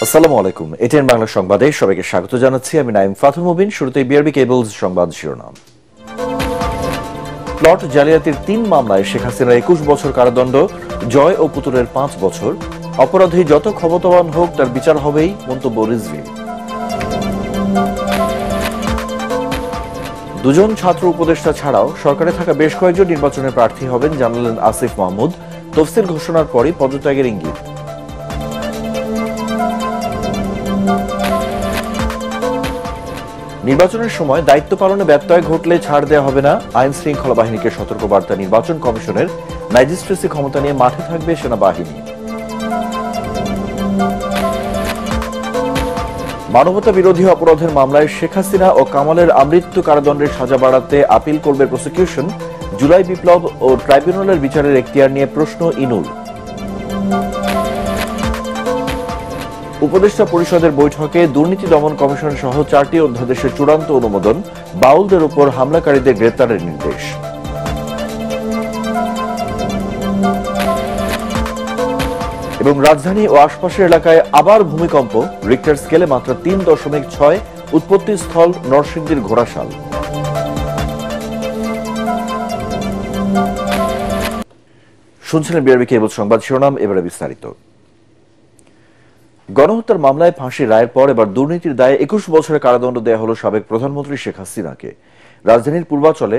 আসসালামু আলাইকুম। এটিএন বাংলা সংবাদে সবাইকে স্বাগত জানাচ্ছি। আমি নাইম ফাতুল মুবিন। শুরুতেই বিআরবি কেবলস সংবাদ শিরোনাম। প্লট জালিয়াতির ৩ মামলায় শেখ হাসিনার ২১ বছর কারাদণ্ড, জয় ও পুতুলের ৫ বছর। অপরাধী যত ক্ষমতাবান হোক তার বিচার হবেই, মন্তব্য রিজভীর। দুজন ছাত্র উপদেষ্টা ছাড়াও সরকারে থাকা বেশ কয়েকজন নির্বাচনে প্রার্থী হবেন জানালেন আসিফ মাহমুদ। তফসিল ঘোষণার পরই পদত্যাগের ইঙ্গিত। নির্বাচনের সময় দায়িত্ব পালনে ব্যত্যয় ঘটলে ছাড় দেওয়া হবে না, আইন শৃঙ্খলা বাহিনীকে সতর্কবার্তা নির্বাচন কমিশনের। ম্যাজিস্ট্রেসি ক্ষমতা নিয়ে মাঠে থাকবে সেনাবাহিনী। মানবতা বিরোধী অপরাধের মামলায় শেখ হাসিনা ও কামালের আমৃত্যু কারাদণ্ডের সাজা বাড়াতে আপিল করবে প্রসিকিউশন। জুলাই বিপ্লব ও ট্রাইব্যুনালের বিচারের এখতিয়ার নিয়ে প্রশ্ন ইনুল। উপদেষ্টা পরিষদের বৈঠকে দুর্নীতি দমন কমিশন সহ 4টি অধ্যাদেশের চূড়ান্ত অনুমোদন, বাউলদের উপর হামলাকারীদের গ্রেপ্তারের নির্দেশ। এবং রাজধানী ও আশপাশের এলাকায় আবার ভূমিকম্প, রিক্টার স্কেলে মাত্রা 3.6, উৎপত্তিস্থল নরসিংদীর ঘোড়াশাল। শুনছিলেন বিআরবি কেবল সংবাদ শিরোনাম, এবারে বিস্তারিত। গণহত্যার মামলায় ফাঁসির রায়ের পর এবার দুর্নীতির দায়ে 21 বছরের কারাদণ্ড দেওয়া হল সাবেক প্রধানমন্ত্রী শেখ হাসিনাকে। রাজধানীর পূর্বাচলে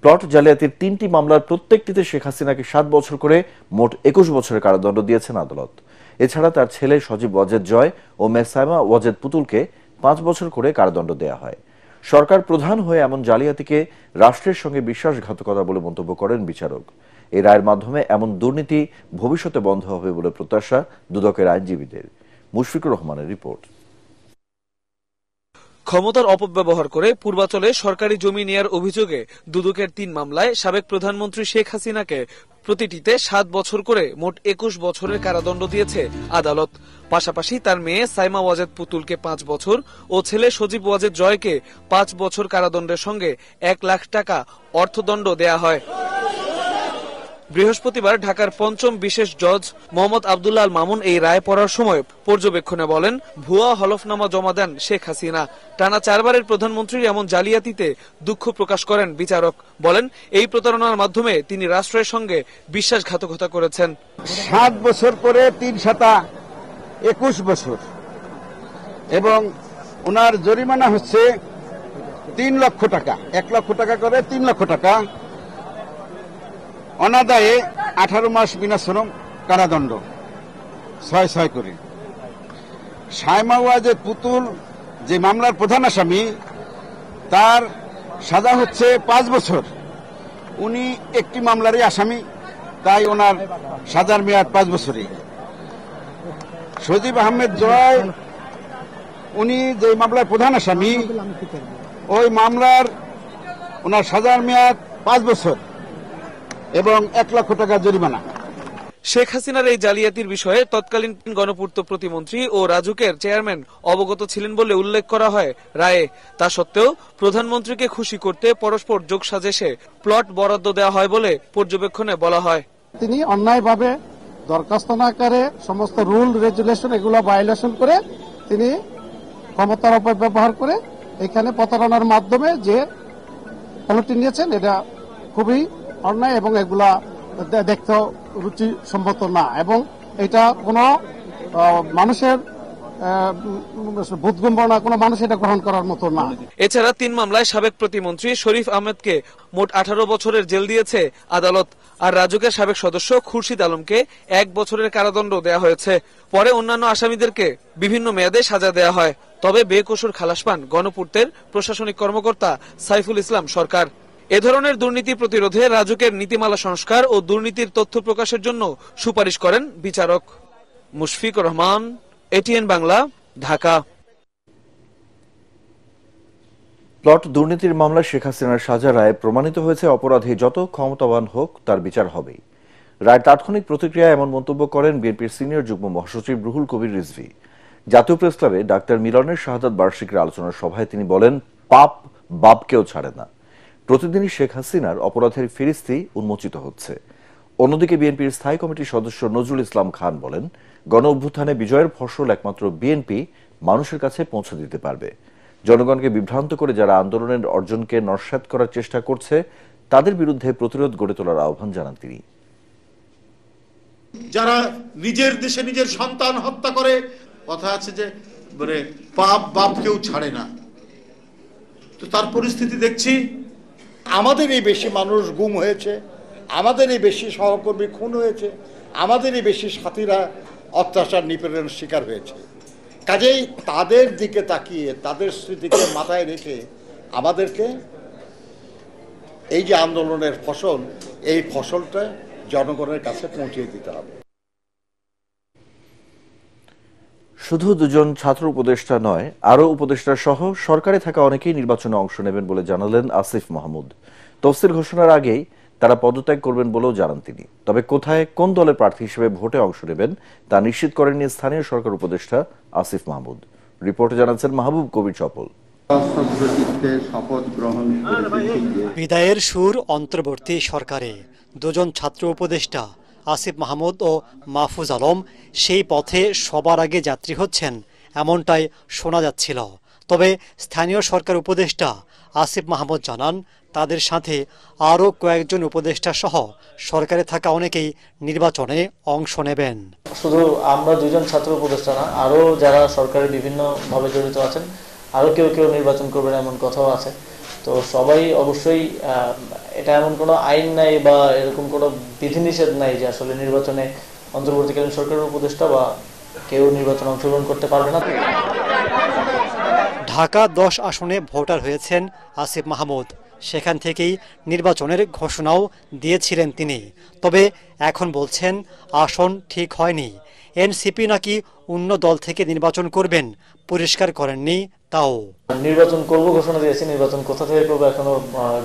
প্লট জালিয়াতির 3টি মামলার প্রত্যেকটিতে শেখ হাসিনাকে 7 বছর করে মোট 21 বছরের কারাদণ্ড দিয়েছেন আদালত। এছাড়া তার ছেলে সজীব ওয়াজেদ জয় ও মেয়ে সাইমা ওয়াজেদ পুতুলকে 5 বছর করে কারাদণ্ড দেওয়া হয়। সরকার প্রধান হয়ে এমন জালিয়াতিকে রাষ্ট্রের সঙ্গে বিশ্বাসঘাতকতা বলে মন্তব্য করেন বিচারক। এই রায়ের মাধ্যমে এমন দুর্নীতি ভবিষ্যতে বন্ধ হবে বলে প্রত্যাশা দুদকের আইনজীবীদের। মুশফিকুর রহমানের রিপোর্ট। ক্ষমতার অপব্যবহার করে পূর্বাচলে সরকারি জমি নেয়ার অভিযোগে দুদকের 3 মামলায় সাবেক প্রধানমন্ত্রী শেখ হাসিনাকে প্রতিটিতে 7 বছর করে মোট 21 বছরের কারাদণ্ড দিয়েছে আদালত। পাশাপাশি তার মেয়ে সাইমা ওয়াজেদ পুতুলকে 5 বছর ও ছেলে সজীব ওয়াজেদ জয়কে 5 বছর কারাদণ্ডের সঙ্গে 1 লাখ টাকা অর্থদণ্ড দেয়া হয়। বৃহস্পতিবার ঢাকার 5ম বিশেষ জজ মোহাম্মদ আব্দুল্লাহ আল মামুন এই রায় পড়ার সময় পর্যবেক্ষণে বলেন, ভুয়া হলফনামা জমা দেন শেখ হাসিনা। টানা 4 বারের প্রধানমন্ত্রীর এমন জালিয়াতিতে দুঃখ প্রকাশ করেন বিচারক। বলেন, এই প্রতারণার মাধ্যমে তিনি রাষ্ট্রের সঙ্গে বিশ্বাসঘাতকতা করেছেন। 7 বছর করে 3 সাতা 21 বছর এবং ওনার জরিমানা হচ্ছে 3 লক্ষ টাকা, 1 লক্ষ টাকা করে 3 লক্ষ টাকা। অনাদায়ে 18 মাস বিনা শ্রম কারাদণ্ড, 6 করে। সাইমা ওয়াজেদ পুতুল যে মামলার প্রধান আসামি, তার সাজা হচ্ছে 5 বছর। উনি একটি মামলারই আসামি, তাই ওনার সাজার মেয়াদ 5 বছরই। সজীব আহমেদ জয়, উনি যে মামলার প্রধান আসামি, ওই মামলার ওনার সাজার মেয়াদ 5 বছর এবং 1 লক্ষ টাকা জরিমানা। শেখ হাসিনার এই জালিয়াতির বিষয়ে তৎকালীন গণপূর্ত প্রতিমন্ত্রী ও রাজুকের চেয়ারম্যান অবগত ছিলেন বলে উল্লেখ করা হয় রায়ে। তা সত্ত্বেও প্রধানমন্ত্রীকে খুশি করতে পরস্পর যোগসাজেশে প্লট বরাদ্দ দেওয়া হয় বলে পর্যবেক্ষণে বলা হয়। তিনি অন্যায়ভাবে দরখাস্ত না করে সমস্ত রুল রেগুলেশন এগুলো ভায়োলেশন করে তিনি ক্ষমতার অপব্যবহার করে এখানে প্রতারণার মাধ্যমে যে প্লটটি নিয়েছেন, এটা খুবই অন্যায় এবং এগুলা দেখতেও রুচিসম্মত না, এবং এটা কোনো মানুষের বোধগম্য না, কোনো মানুষ এটা গ্রহণ করার মতো না। এছাড়া 3 মামলায় সাবেক প্রতিমন্ত্রী শরীফ আহমেদকে মোট 18 বছরের জেল দিয়েছে আদালত। আর রাজুকের সাবেক সদস্য খুরশিদ আলমকে 1 বছরের কারাদণ্ড দেওয়া হয়েছে। পরে অন্যান্য আসামিদেরকে বিভিন্ন মেয়াদে সাজা দেওয়া হয়। তবে বেকসুর খালাস পান গণপূর্তের প্রশাসনিক কর্মকর্তা সাইফুল ইসলাম সরকার। এ ধরনের দুর্নীতি প্রতিরোধে রাজুকের নীতিমালা সংস্কার ও দুর্নীতির তথ্য প্রকাশের জন্য সুপারিশ করেন বিচারক। মুশফিকুর রহমান, এটিএন বাংলা, ঢাকা। প্লট দুর্নীতির মামলায় শেখ হাসিনার সাজা রায় প্রমাণিত হয়েছে, অপরাধী যত ক্ষমতাবান হোক তার বিচার হবেই। রায়ের তাৎক্ষণিক প্রতিক্রিয়ায় এমন মন্তব্য করেন বিএনপির সিনিয়র যুগ্ম মহাসচিব রুহুল কবির রিজভী। জাতীয় প্রেসক্লাবে ডাক্তার মিলনের শাহাদাত বার্ষিকীর আলোচনার সভায় তিনি বলেন, পাপ বাপকেও ছাড়ে না। প্রতিদিনই শেখ হাসিনার অপরাধের ফিরিস্তি উন্মোচিত হচ্ছে। অন্যদিকে বিএনপির স্থায়ী কমিটির সদস্য নজরুল ইসলাম খান বলেন, গণ অভ্যুত্থানে বিজয়ের ফসল একমাত্র বিএনপি মানুষের কাছে পৌঁছে দিতে পারবে। জনগণকে বিভ্রান্ত করে যারা আন্দোলনের অর্জনকে নস্যাৎ করার চেষ্টা করছে তাদের বিরুদ্ধে প্রতিরোধ গড়ে তোলার আহ্বান জানান তিনি। যারা নিজের দেশে নিজের সন্তান হত্যা করে, কথা আছে যে মানে পাপ বাপ কেউ ছাড়ে না, তো তার পরিস্থিতি দেখছি। আমাদেরই বেশি মানুষ গুম হয়েছে, আমাদেরই বেশি সহকর্মী খুন হয়েছে, আমাদেরই বেশি সাথীরা অত্যাচার নিপীড়নের শিকার হয়েছে। কাজেই তাদের দিকে তাকিয়ে তাদের স্মৃতিকে মাথায় রেখে আমাদেরকে এই যে আন্দোলনের ফসল, এই ফসলটা জনগণের কাছে পৌঁছে দিতে হবে। শুধু দুজন ছাত্র উপদেষ্টা নয়, আরও উপদেষ্টা সহ সরকারে থাকা অনেকেই নির্বাচনে অংশ নেবেন বলে জানালেন আসিফ মাহমুদ। তফসিল ঘোষণার আগেই তারা পদত্যাগ করবেন বলেও জানান তিনি। তবে কোথায় কোন দলের প্রার্থী হিসেবে ভোটে অংশ নেবেন তা নিশ্চিত করেননি স্থানীয় সরকার উপদেষ্টা আসিফ মাহমুদ। রিপোর্টে জানাচ্ছেন মাহবুব কবির চপল। বিদায়ের সুর অন্তর্বর্তী সরকারে দুজন ছাত্র উপদেষ্টা আসিফ মাহমুদ ও মাহফুজ আলম সেই পথে সবার আগে যাত্রী হচ্ছেন, এমনটাই শোনা যাচ্ছিল। তবে স্থানীয় সরকার উপদেষ্টা আসিফ মাহমুদ জানান তাদের সাথে আরও কয়েকজন উপদেষ্টা সহ সরকারে থাকা অনেকেই নির্বাচনে অংশ নেবেন। শুধু আমরা দুজন ছাত্র উপদেষ্টা না, আরও যারা সরকারের বিভিন্নভাবে জড়িত আছেন, আরও কেউ কেউ নির্বাচন করবেন এমন কথাও আছে। তো সবাই অবশ্যই, এটা এমন কোনো আইন নাই বা এরকম কোনো বিধিনিষেধ নাই যে আসলে নির্বাচনে অন্তর্বর্তীকালীন সরকারের উপদেষ্টা বা কেউ নির্বাচনে অংশগ্রহণ করতে পারবে না। ঢাকা 10 আসনে ভোটার হয়েছেন আসিফ মাহমুদ। সেখান থেকেই নির্বাচনের ঘোষণাও দিয়েছিলেন তিনি। তবে এখন বলছেন আসন ঠিক হয়নি। এনসিপি নাকি অন্য দল থেকে নির্বাচন করবেন, পরিষ্কার করেননি তাও। নির্বাচন করব ঘোষণা দিয়েছি, নির্বাচন কোথা থেকে করবো এখনো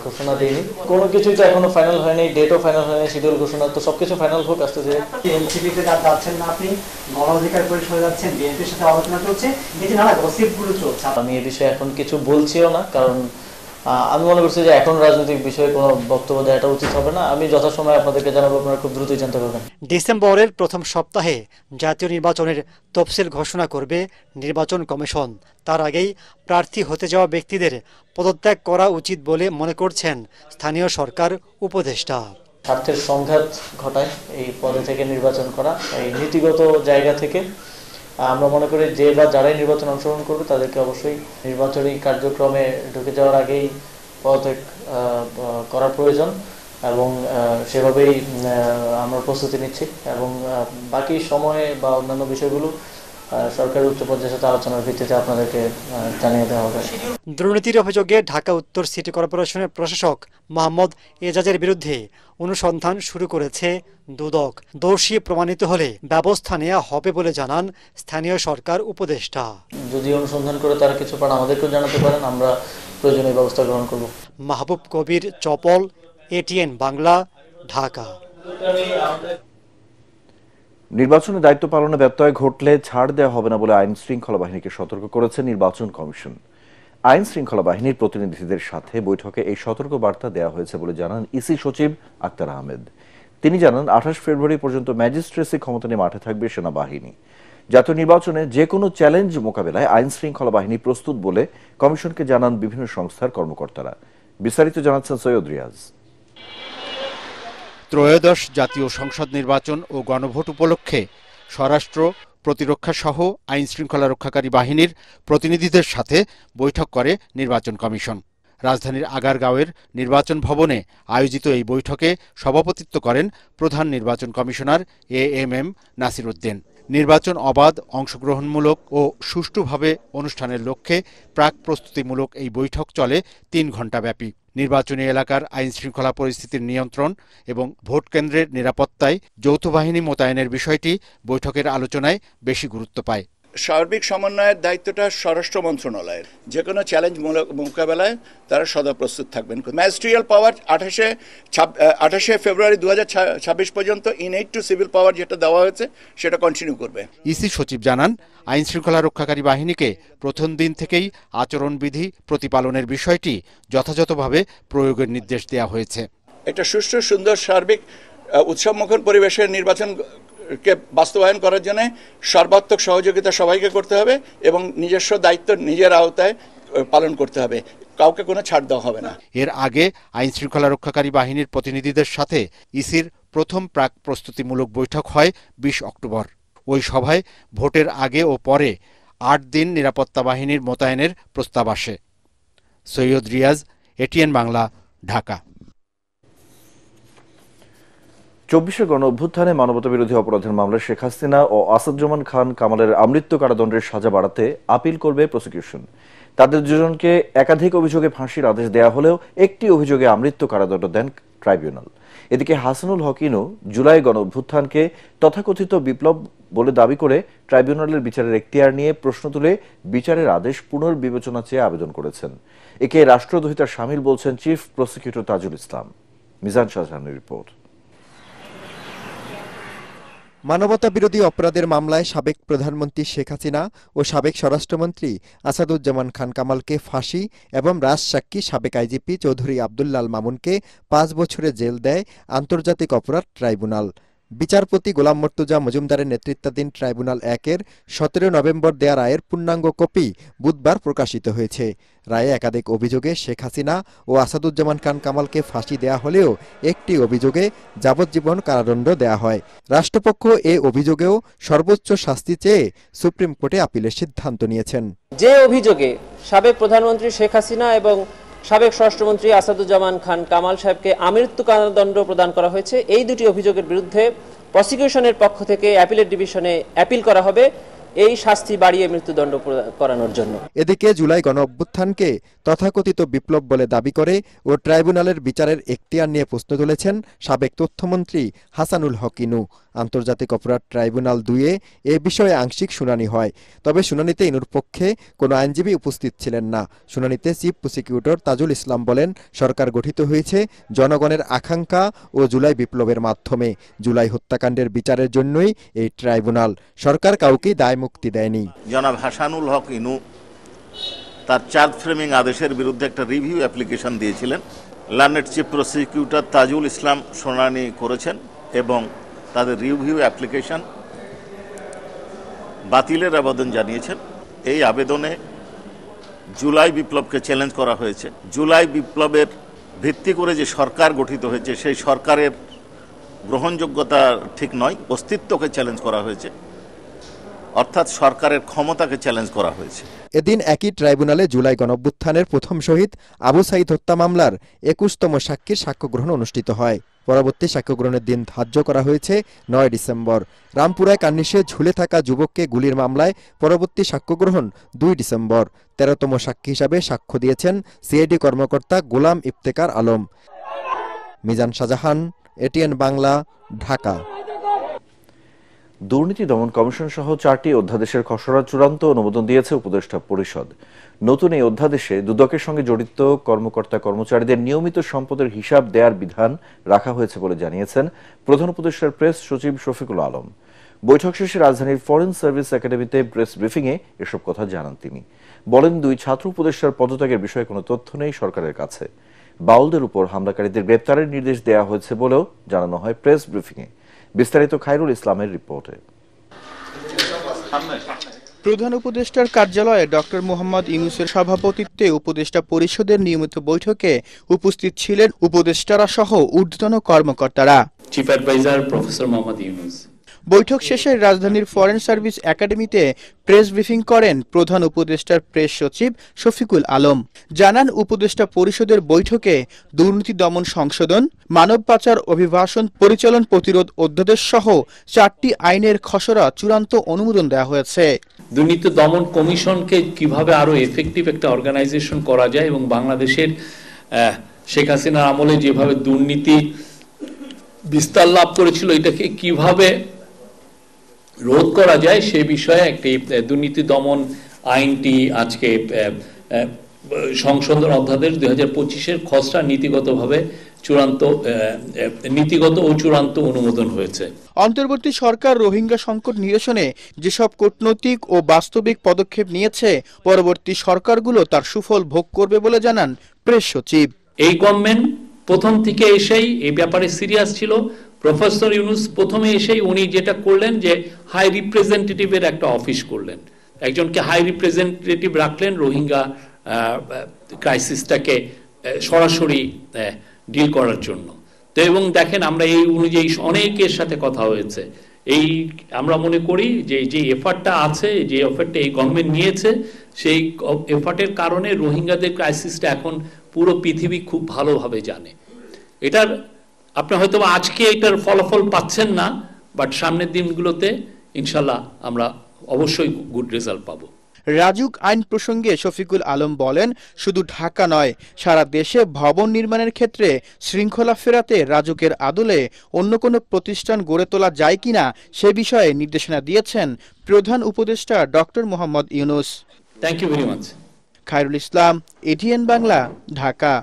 ঘোষণা দিইনি। কোনো কিছুই তো এখনো ফাইনাল হয়নি, ডেটও ফাইনাল হয়নি, শিডিউল ঘোষণা, তো সবকিছু ফাইনাল হোক আসতে যে। এনসিপিতে যাচ্ছেন না আপনি, গণ অধিকার পরিষদে যাচ্ছেন, বিএনপির সাথে আলোচনা চলছে, এই নানা গসিপগুলো চলছে। আমি এই বিষয়ে এখন কিছু বলছিও না, কারণ আমি মনে করছি যে এখন রাজনৈতিক বিষয়ে কোনো বক্তব্য দেওয়াটা উচিত হবে না। আমি যথাসময়ে আপনাদেরকে জানাবো, আপনারা খুব দ্রুতই জানতে পারবেন। ডিসেম্বরের প্রথম সপ্তাহে জাতীয় নির্বাচনের তফসিল ঘোষণা করবে নির্বাচন কমিশন। তার আগেই প্রার্থী হতে যাওয়া ব্যক্তিদের পদত্যাগ করা উচিত বলে মনে করছেন স্থানীয় সরকার উপদেষ্টা। স্বার্থের সংঘাত ঘটায় এই পদে থেকে নির্বাচন করা, এই নীতিগত জায়গা থেকে আমরা মনে করি যে বা যারাই নির্বাচন অংশগ্রহণ করবে তাদেরকে অবশ্যই নির্বাচনী কার্যক্রমে ঢুকে যাওয়ার আগেই পদত্যাগ করার প্রয়োজন, এবং সেভাবেই আমরা প্রস্তুতি নিচ্ছি। এবং বাকি সময়ে বা অন্যান্য বিষয়গুলো সরকারের উচ্চ পর্যায়ের সাথে আলোচনার ভিত্তিতে আপনাদেরকে জানিয়ে দেওয়া হবে। দুর্নীতির অভিযোগে ঢাকা উত্তর সিটি কর্পোরেশনের প্রশাসক মোহাম্মদ এজাজের বিরুদ্ধে অনুসন্ধান শুরু করেছে দুদক। দোষী প্রমাণিত হলে ব্যবস্থা নেওয়া হবে বলে জানান স্থানীয় সরকার উপদেষ্টা। যদি অনুসন্ধান করে তারা কিছু পান আমাদেরকেও জানাতে পারেন, আমরা প্রয়োজনীয় ব্যবস্থা গ্রহণ করব। মাহবুব কবির চপল, এটিএন বাংলা, ঢাকা। নির্বাচনে দায়িত্ব পালনে ব্যত্যয় ঘটলে ছাড় দেওয়া হবে না বলে আইন শৃঙ্খলা বাহিনীকে সতর্ক করেছে নির্বাচন কমিশন। আইন শৃঙ্খলা বাহিনীর প্রতিনিধিদের সাথে বৈঠকে এই সতর্ক বার্তা দেওয়া হয়েছে বলে জানান ইসি সচিব আক্তার আহমেদ। তিনি জানান 28 ফেব্রুয়ারি পর্যন্ত ম্যাজিস্ট্রেসি ক্ষমতা নিয়ে মাঠে থাকবে সেনাবাহিনী। জাতীয় নির্বাচনে যে কোনো চ্যালেঞ্জ মোকাবেলায় আইন শৃঙ্খলা বাহিনী প্রস্তুত বলে কমিশনকে জানান বিভিন্ন সংস্থার কর্মকর্তারা। বিস্তারিত জানাচ্ছেন সৈয়দ রিয়াজ। ত্রয়োদশ জাতীয় সংসদ নির্বাচন ও গণভোট উপলক্ষে স্বরাষ্ট্র, প্রতিরক্ষা সহ আইন শৃঙ্খলা রক্ষাকারী বাহিনীর প্রতিনিধিদের সাথে বৈঠক করে নির্বাচন কমিশন। রাজধানীর আগারগাঁওয়ের নির্বাচন ভবনে আয়োজিত এই বৈঠকে সভাপতিত্ব করেন প্রধান নির্বাচন কমিশনার AMM নাসির উদ্দিন। নির্বাচন অবাধ, অংশগ্রহণমূলক ও সুষ্ঠুভাবে অনুষ্ঠানের লক্ষ্যে প্রাক প্রস্তুতিমূলক এই বৈঠক চলে 3 ঘণ্টা ব্যাপী। নির্বাচনী এলাকার আইন শৃঙ্খলা পরিস্থিতির নিয়ন্ত্রণ এবং ভোট কেন্দ্রের নিরাপত্তায় যৌথ বাহিনী মোতায়েনের বিষয়টি বৈঠকের আলোচনায় বেশি গুরুত্ব পায়। সার্বিক সমন্বয়ের দায়িত্বটা স্বরাষ্ট্র মন্ত্রণালয়ের। যে কোনো চ্যালেঞ্জ মোকাবেলায় তারা সদা প্রস্তুত থাকবেন। ম্যাজিস্ট্রিয়াল পাওয়ার 28 ফেব্রুয়ারি 2026 পর্যন্ত ইনএইড টু সিভিল পাওয়ার যেটা দেওয়া হয়েছে সেটা কন্টিনিউ করবে। ইসি সচিব জানান, আইন শৃঙ্খলা রক্ষাকারী বাহিনীকে প্রথম দিন থেকেই আচরণবিধি প্রতিপালনের বিষয়টি যথাযথভাবে প্রয়োগের নির্দেশ দেওয়া হয়েছে। একটা সুষ্ঠু, সুন্দর, সার্বিক, উৎসবমুখর পরিবেশের নির্বাচন কে বাস্তবায়ন করার জন্য সর্বাত্মক সহযোগিতা সবাইকে করতে হবে এবং নিজস্ব দায়িত্ব নিজের আওতায় পালন করতে হবে, কাউকে কোনো ছাড় দেওয়া হবে না। এর আগে আইন শৃঙ্খলা রক্ষাকারী বাহিনীর প্রতিনিধিদের সাথে ইসির প্রথম প্রাক প্রস্তুতিমূলক বৈঠক হয় 20 অক্টোবর। ওই সভায় ভোটের আগে ও পরে 8 দিন নিরাপত্তা বাহিনীর মোতায়েনের প্রস্তাব আসে। সৈয়দ রিয়াজ, এটিএন বাংলা, ঢাকা। 24 গণ অভ্যুত্থানে মানবতাবিরোধী অপরাধের মামলায় শেখ হাসিনা ও আসাদুজ্জামান খান কামালের আমৃত্যু কারাদণ্ডের সাজা বাড়াতে আপিল করবে প্রসিকিউশন। তাদের দুজনকে একাধিক অভিযোগে ফাঁসির আদেশ দেয়া হলেও একটি অভিযোগে আমৃত্যু কারাদণ্ড দেন ট্রাইব্যুনাল। এদিকে হাসানুল হক ইনু জুলাই গণ অভ্যুত্থানকে তথাকথিত বিপ্লব বলে দাবি করে ট্রাইব্যুনালের বিচারের এখতিয়ার নিয়ে প্রশ্ন তুলে বিচারের আদেশ পুনর্বিবেচনা চেয়ে আবেদন করেছেন। একে রাষ্ট্রদ্রোহিতার শামিল বলছেন চিফ প্রসিকিউটর তাজুল ইসলাম। মিজান শাহজাহানের রিপোর্ট। মানবতাবিরোধী অপরাধের মামলায় সাবেক প্রধানমন্ত্রী শেখ হাসিনা ও সাবেক স্বরাষ্ট্রমন্ত্রী আসাদুজ্জামান খান কামালকে ফাঁসি এবং রাজসাক্ষী সাবেক আইজিপি চৌধুরী আব্দুল্লাল মামুনকে 5 বছরের জেল দেয় আন্তর্জাতিক অপরাধ ট্রাইব্যুনাল। বিচারপতি গোলাম মর্তুজা মজুমদারের নেতৃত্বাধীন ট্রাইব্যুনাল 1-এর 17 নভেম্বর দেয়া রায়ের পূর্ণাঙ্গ কপি বুধবার প্রকাশিত হয়েছে। রায়ে একাধিক অভিযোগে শেখ হাসিনা ও আসাদুজ্জামান খান কামালকে ফাঁসি দেয়া হলেও একটি অভিযোগে যাবজ্জীবন কারাদণ্ড দেয়া হয়। রাষ্ট্রপক্ষ এ অভিযোগেও সর্বোচ্চ শাস্তি চেয়ে সুপ্রিম কোর্টে আপিলের সিদ্ধান্ত নিয়েছেন। যে অভিযোগে সাবেক প্রধানমন্ত্রী শেখ হাসিনা এবং সাবেক স্বরাষ্ট্রমন্ত্রী আসাদুজ্জামান খান কামাল সাহেবকে আমৃত্যু কারাদণ্ড প্রদান করা হয়েছে, এই দুটি অভিযোগের বিরুদ্ধে প্রসিকিউশনের পক্ষ থেকে অ্যাপিলেট ডিভিশনে অ্যাপিল করা হবে এই শাস্তি বাড়িয়ে মৃত্যুদণ্ড করানোর জন্য। এদিকে জুলাই গণ অভ্যুত্থানকে তথাকথিত বিপ্লব বলে দাবি করে ও ট্রাইব্যুনালের বিচারের এখতিয়ার নিয়ে প্রশ্ন তুলেছেন সাবেক তথ্যমন্ত্রী হাসানুল হক ইনু। আন্তর্জাতিক অপরাধ ট্রাইব্যুনাল 2-এ এ বিষয়ে আংশিক শুনানি হয়, তবে শুনানিতে ইনুর পক্ষে কোনো আইনজীবী উপস্থিত ছিলেন না। শুনানিতে চিফ প্রসিকিউটর তাজুল ইসলাম বলেন, সরকার গঠিত হয়েছে জনগণের আকাঙ্ক্ষা ও জুলাই বিপ্লবের মাধ্যমে। জুলাই হত্যাকাণ্ডের বিচারের জন্যই এই ট্রাইব্যুনাল, সরকার কাউকেই দায় মুক্তি দেয়নি। জনাব হাসানুল হক ইনু তার চার্জ ফ্রেমিং আদেশের বিরুদ্ধে একটা রিভিউ অ্যাপ্লিকেশন দিয়েছিলেন। Learned chief prosecutor Tajul Islam শুনানি করেছেন এবং তাদের রিভিউ অ্যাপ্লিকেশন বাতিলের আবেদন জানিয়েছেন। এই আবেদনে জুলাই বিপ্লবকে চ্যালেঞ্জ করা হয়েছে। জুলাই বিপ্লবের ভিত্তি করে যে সরকার গঠিত হয়েছে সেই সরকারের গ্রহণযোগ্যতা ঠিক নয়, অস্তিত্বকে চ্যালেঞ্জ করা হয়েছে, অর্থাৎ সরকারের ক্ষমতাকে চ্যালেঞ্জ করা হয়েছে। এদিন একই ট্রাইব্যুনালে জুলাই গণঅভ্যুত্থানের প্রথম শহীদ আবু সাঈদ হত্যা মামলার 21তম সাক্ষীর সাক্ষ্য গ্রহণ অনুষ্ঠিত হয়। পরবর্তী সাক্ষ্য গ্রহণের দিন ধার্য করা হয়েছে 9 ডিসেম্বর। রামপুরায় কার্নিশে ঝুলে থাকা যুবককে গুলির মামলায় পরবর্তী সাক্ষ্য গ্রহণ 2 ডিসেম্বর। 13তম সাক্ষী হিসাবে সাক্ষ্য দিয়েছেন সিআইডি কর্মকর্তা গোলাম ইফতেকার আলম। মিজান শাহজাহান, এটিএন বাংলা, ঢাকা। দুর্নীতি দমন কমিশন সহ 4টি অধ্যাদেশের খসড়া চূড়ান্ত অনুমোদন দিয়েছে উপদেষ্টা পরিষদ। নতুন এই অধ্যাদেশে দুদকের সঙ্গে জড়িত কর্মকর্তা কর্মচারীদের নিয়মিত সম্পদের হিসাব দেওয়ার বিধান রাখা হয়েছে বলে জানিয়েছেন প্রধান উপদেষ্টার প্রেস সচিব শফিকুল আলম। বৈঠক শেষে রাজধানীর ফরেন সার্ভিস একাডেমিতে প্রেস ব্রিফিংয়ে এসব কথা জানান তিনি। বলেন, 2 ছাত্র উপদেষ্টার পদত্যাগের বিষয়ে কোনো তথ্য নেই সরকারের কাছে। বাউলদের উপর হামলাকারীদের গ্রেপ্তারের নির্দেশ দেওয়া হয়েছে বলেও জানানো হয় প্রেস ব্রিফিংয়ে। বিস্তারিত খায়রুল ইসলামের রিপোর্টে। প্রধান উপদেষ্টার কার্যালয়ে ডক্টর মোহাম্মদ ইউনূসের সভাপতিত্বে উপদেষ্টা পরিষদের নিয়মিত বৈঠকে উপস্থিত ছিলেন উপদেষ্টারা সহ ঊর্ধ্বতন কর্মকর্তারা। Chief adviser professor Muhammad Yunus. বৈঠক শেষে রাজধানীর ফরেন সার্ভিস একাডেমিতে প্রেস ব্রিফিং করেন প্রধান উপদেষ্টার প্রেস সচিব শফিকুল আলম। জানান, উপদেষ্টা পরিষদের বৈঠকে দুর্নীতি দমন সংশোধন, মানব পাচার অভিবাসন পরিচালন প্রতিরোধ অধ্যাদেশ সহ 4টি আইনের খসড়া চূড়ান্ত অনুমোদন দেওয়া হয়েছে। দুর্নীতি দমন কমিশনকে কিভাবে আরো এফেক্টিভ একটা অর্গানাইজেশন করা যায় এবং বাংলাদেশের শেখ হাসিনার আমলে যেভাবে দুর্নীতি বিস্তার লাভ করেছিল এটাকে কিভাবে রোধ করা যায় সে বিষয়ে একটি দুর্নীতি দমন আইনটি আজকে সংশোধন অধ্যাদেশ 2025-এর খসড়া নীতিগত ও চূড়ান্ত অনুমোদন হয়েছে। অন্তর্বর্তী সরকার রোহিঙ্গা সংকট নিরসনে যেসব কূটনৈতিক ও বাস্তবিক পদক্ষেপ নিয়েছে, পরবর্তী সরকারগুলো তার সুফল ভোগ করবে বলে জানান প্রেস সচিব। এই গভর্নমেন্ট প্রথম থেকে এসেই এই ব্যাপারে সিরিয়াস ছিল। প্রফেসর ইউনূস প্রথমে এসেই উনি যেটা করলেন যে হাই রিপ্রেজেন্টেটিভের একটা অফিস করলেন, একজনকে হাই রিপ্রেজেন্টেটিভ রাখলেন রোহিঙ্গা ক্রাইসিসটাকে সরাসরি ডিল করার জন্য। তো এবং দেখেন আমরা এই অনুযায়ী অনেকের সাথে কথা হয়েছে। এই আমরা মনে করি যে যে এফার্টটা আছে, যে এফার্টটা এই গভর্নমেন্ট নিয়েছে, সেই এফার্টের কারণে রোহিঙ্গাদের ক্রাইসিসটা এখন পুরো পৃথিবী খুব ভালোভাবে জানে। এটার আপনি হয়তো আজকে এটার ফলাফল পাচ্ছেন না, বাট সামনের দিনগুলোতে ইনশাল্লাহ আমরা অবশ্যই গুড রেজাল্ট পাবো। রাজুক আইন প্রসঙ্গে শফিকুল আলম বলেন, শুধু ঢাকা নয়, সারা দেশে ভবন নির্মাণের ক্ষেত্রে শৃঙ্খলা ফেরাতে রাজুকের আদলে অন্য কোনো প্রতিষ্ঠান গড়ে তোলা যায় কিনা সে বিষয়ে নির্দেশনা দিয়েছেন প্রধান উপদেষ্টা doctor Muhammad Yunus. Thank you very much. Khairul Islam, ATN Bangla, Dhaka.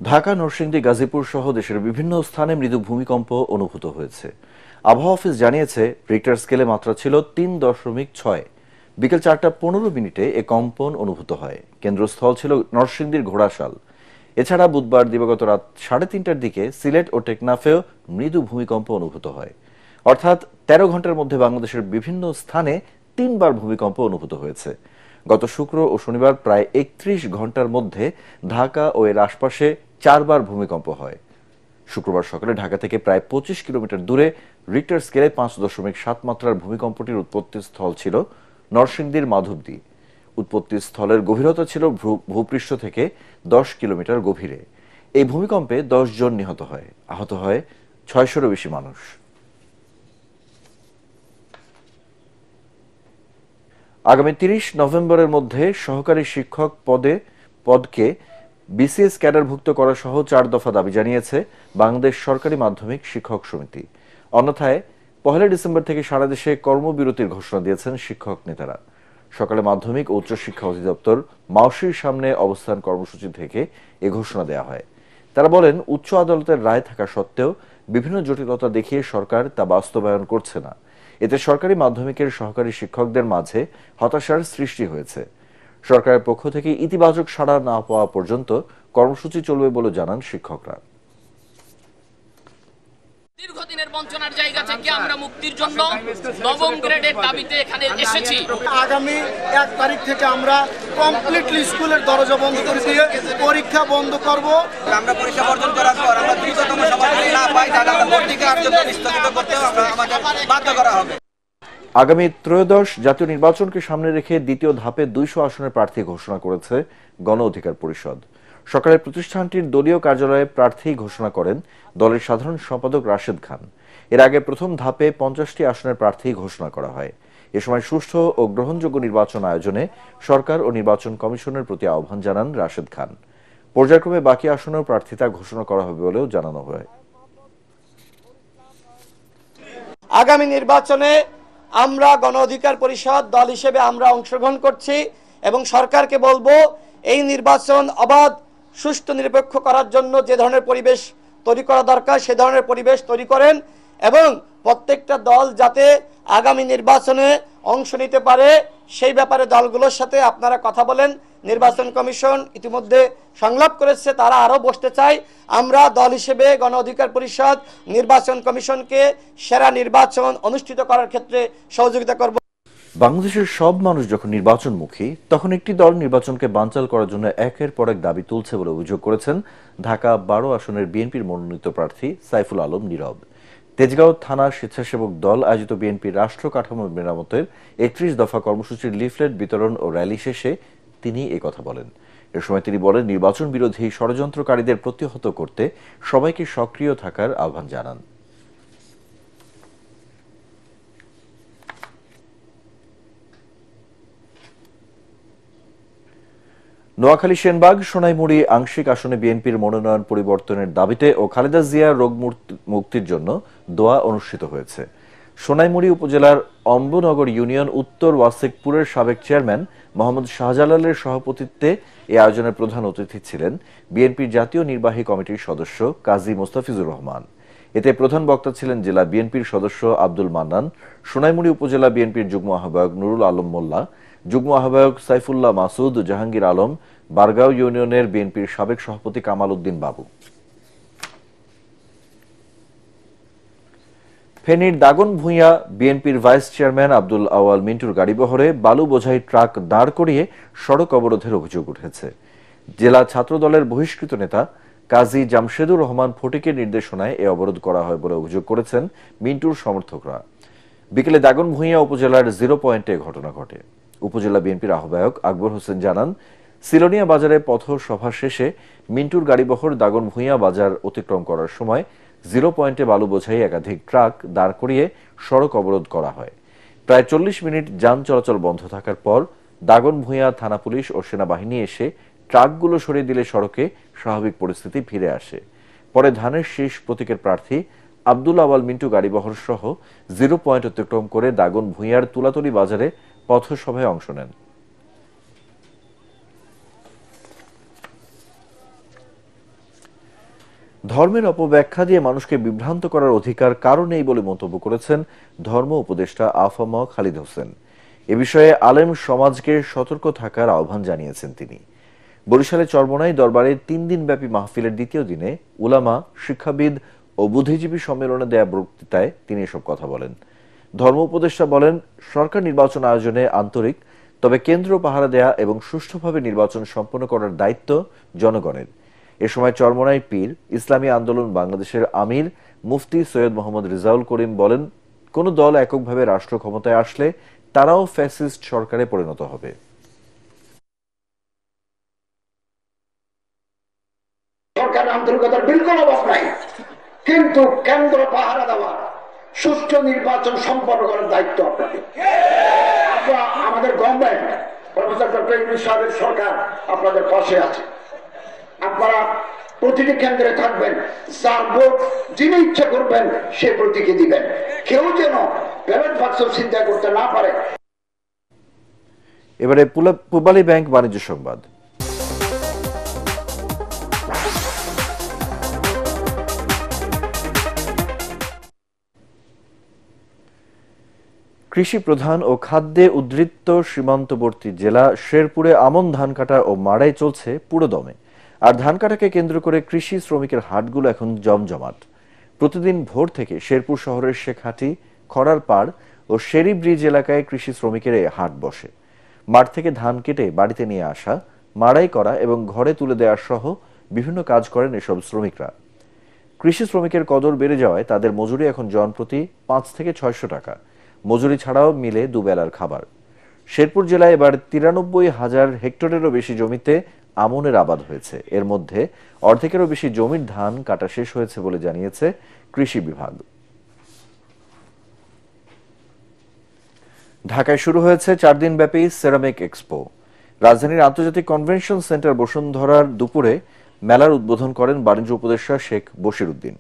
Dhaka, Narsingdi, Gazipur সহ দেশের বিভিন্ন স্থানে মৃদু ভূমিকম্প অনুভূত হয়েছে। আবহাওয়া অফিস জানিয়েছে রিক্টার স্কেলে মাত্রা ছিল ৩.৬। বিকেল ৪:১৫ এ কম্পন অনুভূত হয়। কেন্দ্রস্থল ছিল নরসিংদীর ঘোড়াশাল। এছাড়া বুধবার দিবাগত রাত ৩:৩০টার দিকে সিলেট ও টেকনাফেও মৃদু ভূমিকম্প অনুভূত হয়। অর্থাৎ ১৩ ঘন্টার মধ্যে বাংলাদেশের বিভিন্ন স্থানে ৩ বার ভূমিকম্প অনুভূত হয়েছে। গত শুক্র ও শনিবার প্রায় ৩১ ঘন্টার মধ্যে ঢাকা ও এর আশপাশে ৪ বার ভূমিকম্প হয়। শুক্রবার সকালে ঢাকা থেকে প্রায় ২৫ কিলোমিটার দূরে রিক্টার স্কেলে ৫.৭ মাত্রার ভূমিকম্পটির উৎপত্তি স্থল ছিল নরসিংদীর মাধবদী। উৎপত্তি স্থলের গভীরতা ছিল ভূপৃষ্ঠ থেকে ১০ কিলোমিটার গভীরে। এই ভূমিকম্পে ১০ জন নিহত হয়, আহত হয় ৬০০-রও বেশি মানুষ। আগামী ৩০ নভেম্বরের মধ্যে সহকারী শিক্ষক পদকে বিসিএস ক্যাডারভুক্ত করা সহ ৪ দফা দাবি জানিয়েছে বাংলাদেশ সরকারি মাধ্যমিক শিক্ষক সমিতি। অন্যথায় ১ ডিসেম্বর থেকে সারা দেশে কর্মবিরতির ঘোষণা দিয়েছেন শিক্ষক নেতারা। সকালে মাধ্যমিক ও উচ্চশিক্ষা অধিদপ্তর মাওসির সামনে অবস্থান কর্মসূচি থেকে এ ঘোষণা দেওয়া হয়। তারা বলেন, উচ্চ আদালতের রায় থাকা সত্ত্বেও বিভিন্ন জটিলতা দেখিয়ে সরকার তা বাস্তবায়ন করছে না। এতে সরকারি মাধ্যমিকের সহকারী শিক্ষকদের মাঝে হতাশার সৃষ্টি হয়েছে। সরকারের পক্ষ থেকে ইতিবাচক সাড়া না পাওয়া পর্যন্ত কর্মসূচি চলবে বলে জানান শিক্ষকরা। দীর্ঘদিনের বঞ্চনার জায়গা থেকে আমরা মুক্তির জন্য নবম গ্রেডের দাবিতে এখানে এসেছি। আগামী ১ তারিখ থেকে আমরা কমপ্লিটলি স্কুলের দরজা বন্ধ করে দিয়ে পরীক্ষা বন্ধ করব। আমরা পরীক্ষা বর্জন করার পর আমরা দ্রুততম সমাধান না পাই তাহলে আমরা ভর্তি কার্যক্রম স্থগিত করতে আমাদের বাধ্য করা হবে। আগামী ত্রয়োদশ জাতীয় নির্বাচনকে সামনে রেখে দ্বিতীয় ধাপে ২০০ আসনের প্রার্থী ঘোষণা করেছে গণ অধিকার পরিষদ। সকালে প্রতিষ্ঠানটির দলীয় কার্যালয়ে প্রার্থী ঘোষণা করেন দলের সাধারণ সম্পাদক রাশেদ খান। এর আগে প্রথম ধাপে ৫০টি আসনের প্রার্থী ঘোষণা করা হয়। এ সময় সুষ্ঠু ও গ্রহণযোগ্য নির্বাচন আয়োজনে সরকার ও নির্বাচন কমিশনের প্রতি আহ্বান জানান রাশেদ খান। পর্যায়ক্রমে বাকি আসনেও প্রার্থিতা ঘোষণা করা হবে বলেও জানানো হয়। আগামী নির্বাচনে আমরা গণ অধিকার পরিষদ দল হিসেবে আমরা অংশগ্রহণ করছি এবং সরকারকে বলবো এই নির্বাচন অবাধ, সুষ্ঠু, নিরপেক্ষ করার জন্য যে ধরনের পরিবেশ তৈরি করা দরকার সে ধরনের পরিবেশ তৈরি করেন এবং প্রত্যেকটা দল যাতে আগামী নির্বাচনে অংশ নিতে পারে সেই ব্যাপারে দলগুলোর সাথে আপনারা কথা বলেন। নির্বাচন কমিশন ইতিমধ্যে সংলাপ করেছে, তারা আরও বসতে চায়। আমরা দল হিসেবে গণ অধিকার পরিষদ নির্বাচন কমিশনকে সেরা নির্বাচন অনুষ্ঠিত করার ক্ষেত্রে সহযোগিতা করব। বাংলাদেশের সব মানুষ যখন নির্বাচনমুখী, তখন একটি দল নির্বাচনকে বানচাল করার জন্য একের পর এক দাবি তুলছে বলে অভিযোগ করেছেন ঢাকা ১২ আসনের বিএনপির মনোনীত প্রার্থী সাইফুল আলম নীরব। তেজগাঁও থানা স্বেচ্ছাসেবক দল আয়োজিত বিএনপির রাষ্ট্র কাঠামো মেরামতের ৩১ দফা কর্মসূচির লিফলেট বিতরণ ও র্যালি শেষে তিনি একথা বলেন। এ সময় তিনি বলেন, নির্বাচন বিরোধী ষড়যন্ত্রকারীদের প্রতিহত করতে সবাইকে সক্রিয় থাকার আহ্বান জানান। নোয়াখালী সেনবাগ সোনাইমুড়ি আংশিক আসনে বিএনপির মনোনয়ন পরিবর্তনের দাবিতে ও খালেদা জিয়ার রোগ মুক্তির জন্য দোয়া অনুষ্ঠিত হয়েছে। সোনাইমুড়ি উপজেলার অম্বনগর ইউনিয়ন উত্তর ওয়াসেকপুরের সাবেক চেয়ারম্যান মোহাম্মদ শাহজালালের সভাপতিত্বে এই আয়োজনের প্রধান অতিথি ছিলেন বিএনপির জাতীয় নির্বাহী কমিটির সদস্য কাজী মোস্তাফিজুর রহমান। এতে প্রধান বক্তা ছিলেন জেলা বিএনপির সদস্য আব্দুল মান্নান, সোনাইমুড়ি উপজেলা বিএনপির যুগ্ম আহ্বায়ক নুরুল আলম মোল্লা, যুগ্ম আহ্বায়ক সাইফুল্লাহ মাসুদ, জাহাঙ্গীর আলম, বারগাঁও ইউনিয়নের বিএনপির সাবেক সভাপতি কামাল উদ্দিন বাবু। ফেনীর দাগনভূঞা বিএনপির ভাইস চেয়ারম্যান আব্দুল আওয়াল মিন্টুর গাড়িবহরে বালু বোঝাই ট্রাক দাঁড় করিয়ে সড়ক অবরোধের অভিযোগ উঠেছে। জেলা ছাত্রদলের বহিষ্কৃত নেতা কাজী জামশেদুর রহমান ফটিকের নির্দেশনায় এ অবরোধ করা হয় বলে অভিযোগ করেছেন মিন্টুর সমর্থকরা। বিকেলে দাগনভূঞা উপজেলার 0 পয়েন্টে ঘটনা ঘটে। উপজেলা বিএনপির আহ্বায়ক আকবর হোসেন জানান, সিলোনিয়া বাজারে পথসভা শেষে মিন্টুর গাড়িবহর দাগনভূঞা বাজার অতিক্রম করার সময় 0 পয়েন্টে বালু বোঝাই একাধিক ট্রাক দাঁড় করিয়ে সড়ক অবরোধ করা হয়। প্রায় 40 মিনিট যান চলাচল বন্ধ থাকার পর দাগনভূঞা থানা পুলিশ ও সেনাবাহিনী এসে ট্রাকগুলো সরিয়ে দিলে সড়কে স্বাভাবিক পরিস্থিতি ফিরে আসে। পরে ধানের শীষ প্রতীকের প্রার্থী আব্দুল আওয়াল মিন্টু গাড়িবহর সহ 0 পয়েন্ট অতিক্রম করে দাগনভূঞার তুলাতলি বাজারে পথসভায় অংশ নেন। ধর্মের অপব্যাখ্যা দিয়ে মানুষকে বিভ্রান্ত করার অধিকার কারো নেই বলে মন্তব্য করেছেন ধর্ম উপদেষ্টা আফামা খালিদ হোসেন। এ বিষয়ে আলেম সমাজকে সতর্ক থাকার আহ্বান জানিয়েছেন তিনি। বরিশালে চরমোনাই দরবারে 3 দিনব্যাপী মাহফিলের দ্বিতীয় দিনে উলামা, শিক্ষাবিদ ও বুদ্ধিজীবী সম্মেলনে দেয়া বক্তৃতায় তিনি এসব কথা বলেন। ধর্ম উপদেষ্টা বলেন, সরকার নির্বাচন আয়োজনে আন্তরিক, তবে কেন্দ্র পাহারা দেয়া এবং সুষ্ঠুভাবে নির্বাচন সম্পন্ন করার দায়িত্ব জনগণের। এ সময় চরমোনাই পীর ইসলামী আন্দোলন বাংলাদেশের আমির মুফতি সৈয়দ মোহাম্মদ রিজাউল করিম বলেন, কোন দল এককভাবে রাষ্ট্র ক্ষমতায় আসলে তারাও ফ্যাসিস্ট সরকারে পরিণত হবে। সরকারের আন্তরিকতার বিলকুল অভাব নাই, কিন্তু কেন্দ্র পাহারা দেওয়া, সুষ্ঠু নির্বাচন সম্পন্ন করার দায়িত্ব আপনাদের। আমাদের গভর্নমেন্ট, প্রফেসর ডক্টর ইউনূস সাহেবের সরকার আপনাদের পাশে আছে। আপনারা প্রতিটি কেন্দ্রে থাকবেন, যার ভোট যিনি ইচ্ছা করবেন সে প্রতীকে দিবেন, কেউ যেন ব্যালট বাক্স চিন্তা করতে না পারে। এবারে পূবালী ব্যাংক বাণিজ্য সংবাদ। কৃষি প্রধান ও খাদ্যে উদ্বৃত্ত সীমান্তবর্তী জেলা শেরপুরে আমন ধান কাটা ও মাড়াই চলছে পুরোদমে। আর ধান কাটাকে কেন্দ্র করে কৃষি শ্রমিকের হাটগুলো এখন জমজমাট। প্রতিদিন ভোর থেকে শেরপুর শহরের শেখাটি, খড়ার পাড় ও শেরি ব্রিজ এলাকায় কৃষি শ্রমিকের এই হাট বসে। মাঠ থেকে ধান কেটে বাড়িতে নিয়ে আসা, মাড়াই করা এবং ঘরে তুলে দেওয়া সহ বিভিন্ন কাজ করেন এসব শ্রমিকরা। কৃষি শ্রমিকের কদর বেড়ে যাওয়ায় তাদের মজুরি এখন জনপ্রতি 5 থেকে 600 টাকা। মজুরি ছাড়াও মিলে দুবেলার খাবার। শেরপুর জেলায় এবার 93,000 হেক্টরেরও বেশি জমিতে আমনের আবাদ হয়েছে। এর মধ্যে অর্ধেকেরও বেশি জমির ধান কাটা শেষ হয়েছে বলে জানিয়েছে কৃষি বিভাগ। ঢাকায় শুরু হয়েছে 4 দিনব্যাপী সেরামিক এক্সপো। রাজধানীর আন্তর্জাতিক কনভেনশন সেন্টার বসুন্ধরার দুপুরে মেলার উদ্বোধন করেন বাণিজ্য উপদেষ্টা Sheikh Bashir Uddin.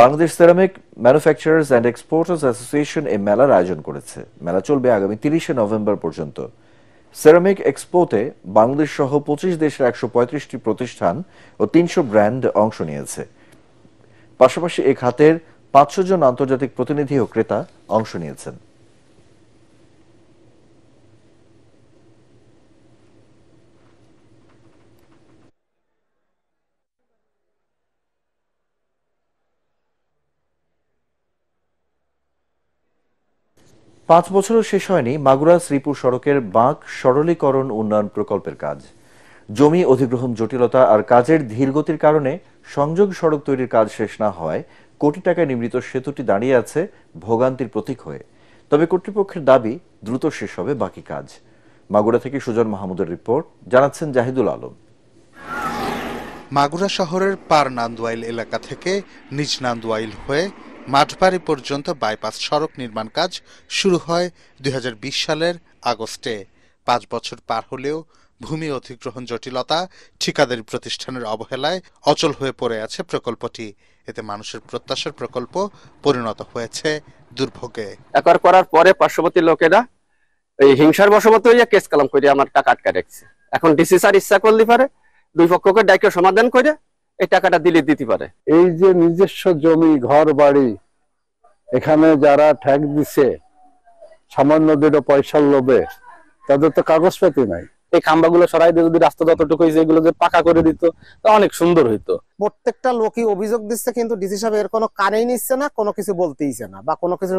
Bangladesh ceramic manufacturers and exporters association এই মেলার আয়োজন করেছে। মেলা চলবে আগামী 30 নভেম্বর পর্যন্ত। সেরামিক এক্সপোতে বাংলাদেশ সহ 25 দেশের 135টি প্রতিষ্ঠান ও 300 ব্র্যান্ড অংশ নিয়েছে। পাশাপাশি এই খাতের 500 জন আন্তর্জাতিক প্রতিনিধি ও ক্রেতা অংশ নিয়েছেন। পাঁচ বছরও শেষ হয়নি মাগুরা শ্রীপুর সড়কের বাঁক সরলীকরণ উন্নয়ন প্রকল্পের কাজ। জমি অধিগ্রহণ জটিলতা আর কাজের ধীরগতির কারণে সংযোগ সড়ক তৈরির কাজ শেষ না হওয়ায় কোটি টাকায় নির্মিত সেতুটি দাঁড়িয়ে আছে ভোগান্তির প্রতীক হয়ে। তবে কর্তৃপক্ষের দাবি দ্রুত শেষ হবে বাকি কাজ। মাগুরা থেকে সুজন মাহমুদের রিপোর্ট, জানাচ্ছেন জাহিদুল আলম। মাগুরা শহরের পার নান্দওয়াইল এলাকা থেকে নিজ নান্দওয়াইল হয়ে মাঠবাড়ি পর্যন্ত বাইপাস সড়ক নির্মাণ কাজ শুরু হয় 2020 সালের আগস্টে। 5 বছর পার হলেও ভূমি অধিগ্রহণ জটিলতা, ঠিকাদারি প্রতিষ্ঠানের অবহেলায় অচল হয়ে পড়ে আছে প্রকল্পটি। এতে মানুষের প্রত্যাশার প্রকল্প পরিণত হয়েছে দুর্ভোগে। একবার করার পরে পার্শ্ববর্তী লোকেরা এই হিংসার বশবর্তী হইয়া কেস কালাম করে আমার টাকা আটকা রাখছে। এখন ডিসি স্যার ইচ্ছা করলে পারে দুই পক্ষকে ডাইকে সমাধান করে এই টাকাটা দিতে পারে। এই যে নিজস্ব জমি, ঘর বাড়ি, এখানে যারা ট্যাক্স দিছে সামান্য 2 পয়সার লোভে, তাদের তো কাগজপাতি নাই। এই খাম্বাগুলো সরাই দিয়ে যদি রাস্তা যতটুকু হয়েছে এগুলো যদি পাকা করে দিত তা অনেক সুন্দর হইতো। প্রত্যেকটা লোকই অভিযোগ দিচ্ছে, কিন্তু ডিসি সাহেব এর কোনো কানেই নিচ্ছে না, কোনো কিছু বলতেইছে না, বা কোনো কিছু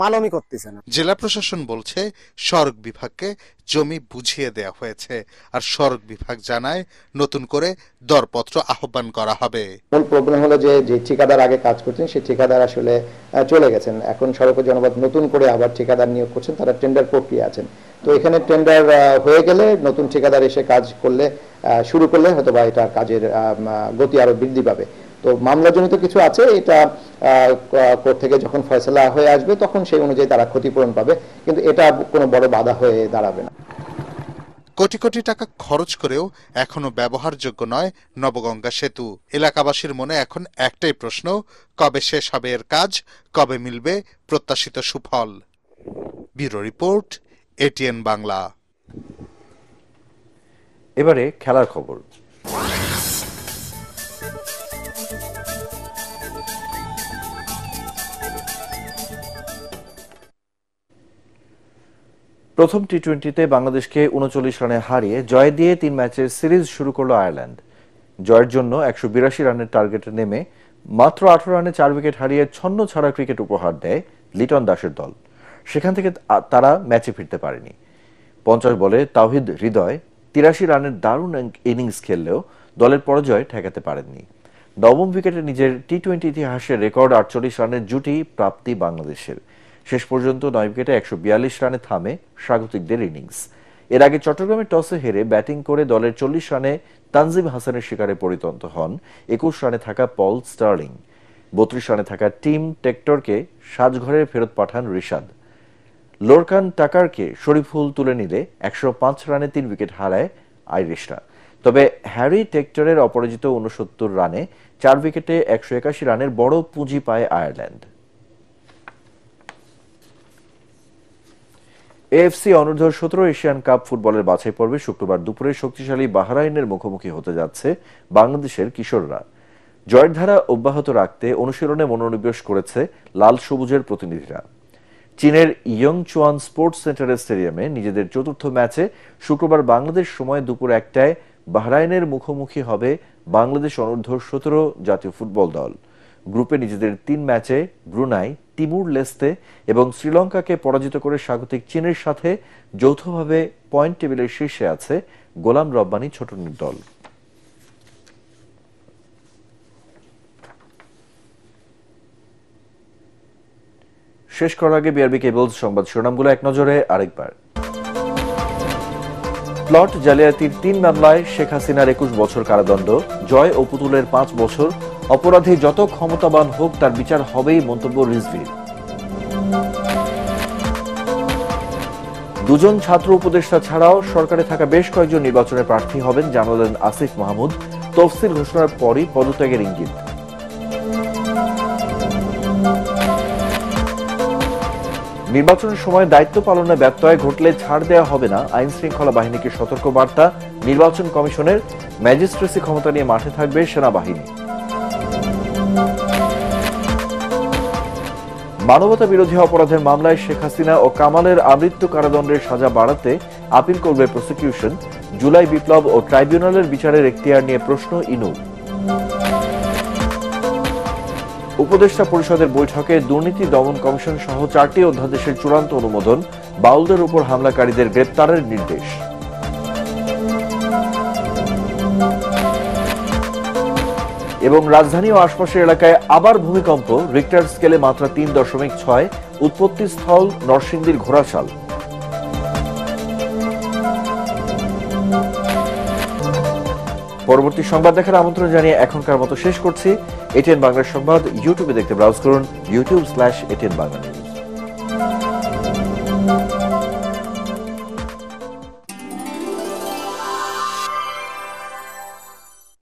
মালমই করতেছে না। জেলা প্রশাসন বলছে সড়ক বিভাগকে জমি বুঝিয়ে দেওয়া হয়েছে, আর সড়ক বিভাগ জানায় নতুন করে দরপত্র আহ্বান করা হবে। মূল প্রবলেম হলো যে ঠিকাদার আগে কাজ করছেন সেই ঠিকাদার আসলে চলে গেছেন, এখন সড়ক জনপদ নতুন করে আবার ঠিকাদার নিয়োগ করছেন, তারা টেন্ডার প্রক্রিয়া আছেন। তো এখানে টেন্ডার হয়ে গেলে নতুন ঠিকাদার এসে কাজ করলে শুরু করলে হয়তো বা এটা কাজের গতি আরো বৃদ্ধি পাবে। তো মামলাজনিত কিছু আছে, এটা কোর্ট থেকে যখন ফয়সালা হয়ে আসবে তখন সেই অনুযায়ী তারা ক্ষতিপূরণ পাবে, কিন্তু এটা কোনো বড় বাধা হয়ে দাঁড়াবে না। কোটি কোটি টাকা খরচ করেও এখনো ব্যবহারযোগ্য নয় নবগঙ্গা সেতু। এলাকাবাসীর মনে এখন একটাই প্রশ্ন, কবে শেষ হবে এর কাজ, কবে মিলবে প্রত্যাশিত সুফল। Bureau report, ATN Bangla. এবারে খেলার খবর। প্রথম টি-20তে বাংলাদেশকে 39 রানে হারিয়ে জয় দিয়ে 3 ম্যাচের সিরিজ শুরু করলো আয়ারল্যান্ড। জয়ের জন্য 182 রানের টার্গেটে নেমে মাত্র 18 রানে 4 উইকেট হারিয়ে ছন্ন ছাড়া ক্রিকেট উপহার দেয় লিটন দাসের দল। সেখান থেকে তারা ম্যাচে ফিরতে পারেনি। 50 বলে তাওহিদ হৃদয় 83 রানের দারুণ ইনিংস খেললেও দলের পরাজয় ঠেকাতে পারেননি। নবম উইকেটে নিজের টি-20 ইতিহাসের রেকর্ড 48 রানের জুটি প্রাপ্তি বাংলাদেশের। শেষ পর্যন্ত 9 উইকেটে 142 রানে থামে স্বাগতিকদের ইনিংস। এর আগে চট্টগ্রামে টসে হেরে ব্যাটিং করে দলের 40 রানে তানজিম হাসানের শিকারে পরিণত হন 21 রানে থাকা পল স্টার্লিং। 32 রানে থাকা টিম টেক্টরকে সাজঘরে ফেরত পাঠান রিশাদ। লোরকান টাকারকে শরীফুল তুলে নিলে 105 রানে 3 উইকেট হারায় আইরিশরা। তবে হ্যারি টেক্টরের অপরাজিত 69 রানে 4 উইকেটে 181 রানের বড় পুঁজি পায় আয়ারল্যান্ড। এএফসি অনূর্ধ্ব 17 এশিয়ান কাপ ফুটবলের বাছাই পর্বে শুক্রবার দুপুরে শক্তিশালী বাহরাইনের মুখোমুখি হতে যাচ্ছে বাংলাদেশের কিশোররা। জয়ের ধারা অব্যাহত রাখতে অনুশীলনে মনোনিবেশ করেছে লাল সবুজের প্রতিনিধিরা। চীনের ইয়ংচুয়ান স্পোর্টস সেন্টারের স্টেডিয়ামে নিজেদের চতুর্থ ম্যাচে শুক্রবার বাংলাদেশ সময় দুপুর 1টায় বাহরাইনের মুখোমুখি হবে বাংলাদেশ অনূর্ধ্ব 17 জাতীয় ফুটবল দল। গ্রুপে নিজেদের 3 ম্যাচে ব্রুনাই, তিমুর লেস্তে এবং শ্রীলঙ্কাকে পরাজিত করে স্বাগতিক চীনের সাথে যৌথভাবে পয়েন্ট টেবিলের শীর্ষে আছে গোলাম রব্বানী ছোটনের দল। শেষ করার আগে বিআরবি কেবলস সংবাদ শিরোনামগুলো এক নজরে আরেকবার। প্লট জালিয়াতির 3 মামলায় শেখ হাসিনার 21 বছর কারাদণ্ড, জয় ও পুতুলের 5 বছর। অপরাধী যত ক্ষমতাবান হোক তার বিচার হবেই, মন্তব্য রিজভীর। দুজন ছাত্র উপদেষ্টা ছাড়াও সরকারে থাকা বেশ কয়েকজন নির্বাচনে প্রার্থী হবেন জানালেন আসিফ মাহমুদ। তফসিল ঘোষণার পরই পদত্যাগের ইঙ্গিত। নির্বাচনের সময় দায়িত্ব পালনে ব্যত্যয় ঘটলে ছাড় দেওয়া হবে না, আইন শৃঙ্খলা বাহিনীকে সতর্ক বার্তা। নির্বাচন কমিশনের ম্যাজিস্ট্রেসি ক্ষমতা নিয়ে মাঠে থাকবে সেনাবাহিনী। মানবতা বিরোধী অপরাধের মামলায় শেখ হাসিনা ও কামালের আমৃত্যু কারাদণ্ডের সাজা বাড়াতে আপিল করবে প্রসিকিউশন। জুলাই বিপ্লব ও ট্রাইব্যুনালের বিচারের এখতিয়ার নিয়ে প্রশ্ন ইনুর। উপদেষ্টা পরিষদের বৈঠকে দুর্নীতি দমন কমিশন সহ 4টি অধ্যাদেশের চূড়ান্ত অনুমোদন। বাউলদের উপর হামলাকারীদের গ্রেপ্তারের নির্দেশ। এবং রাজধানী ও আশপাশের এলাকায় আবার ভূমিকম্প, রিক্টার স্কেলে মাত্রা 3.6, উৎপত্তি স্থল নরসিংদীর ঘোড়াশাল। পরবর্তী সংবাদ দেখার আমন্ত্রণ জানিয়ে এখনকার মতো শেষ করছি। এটিএন বাংলার সংবাদ ইউটিউবে দেখতে ব্রাউজ করুন youtube/ATN Bangla News।